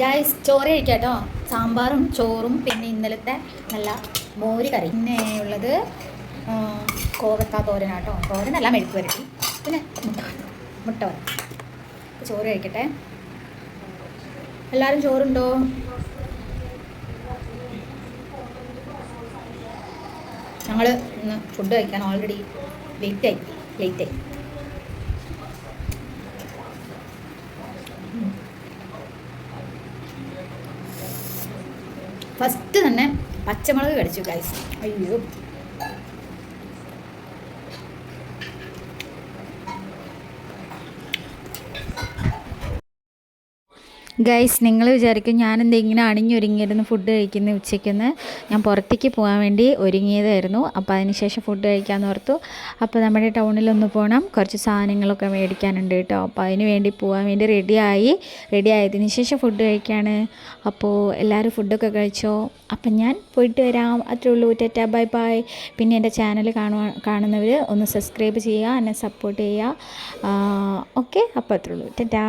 Guys ചോറ് കഴിക്കാം കേട്ടോ. സാമ്പാറും ചോറും പിന്നെ ഇന്നലത്തെ നല്ല മോര് കറി, പിന്നെ ഉള്ളത് കോവക്ക തോരനാട്ടോ. തോരനല്ല, മെഴുക്ക് വരട്ടി, പിന്നെ മുട്ട വര. ചോറ് കഴിക്കട്ടെ. എല്ലാവരും ചോറുണ്ടോ? ഞങ്ങൾ ഇന്ന് ഫുഡ് കഴിക്കാൻ ഓൾറെഡി ലേറ്റായി. ഫസ്റ്റ് തന്നെ പച്ചമുളക് കടിച്ചു ഗൈസ്. അയ്യോ, ഗൈസ് നിങ്ങൾ വിചാരിക്കും ഞാനെന്താ ഇങ്ങനെ അണിഞ്ഞൊരുങ്ങിയിരുന്നു ഫുഡ് കഴിക്കുന്ന ഉച്ചയ്ക്കെന്ന്. ഞാൻ പുറത്തേക്ക് പോകാൻ വേണ്ടി ഒരുങ്ങിയതായിരുന്നു. അപ്പോൾ അതിനുശേഷം ഫുഡ് കഴിക്കാമെന്ന് ഓർത്തു. അപ്പോൾ നമ്മുടെ ടൗണിലൊന്ന് പോകണം, കുറച്ച് സാധനങ്ങളൊക്കെ മേടിക്കാനുണ്ട് കേട്ടോ. അപ്പോൾ അതിന് വേണ്ടി പോകാൻ വേണ്ടി റെഡിയായതിന് ശേഷം ഫുഡ് കഴിക്കുകയാണ്. അപ്പോൾ എല്ലാവരും ഫുഡൊക്കെ കഴിച്ചോ? അപ്പം ഞാൻ പോയിട്ട് വരാം. അത്രേ ഉള്ളൂ. Tata bye bye. പിന്നെ എൻ്റെ ചാനൽ കാണുന്നവർ ഒന്ന് സബ്സ്ക്രൈബ് ചെയ്യുക, എന്നെ സപ്പോർട്ട് ചെയ്യുക. ഓക്കെ, അപ്പോൾ അത്രേ ഉള്ളൂ. ടാറ്റാ.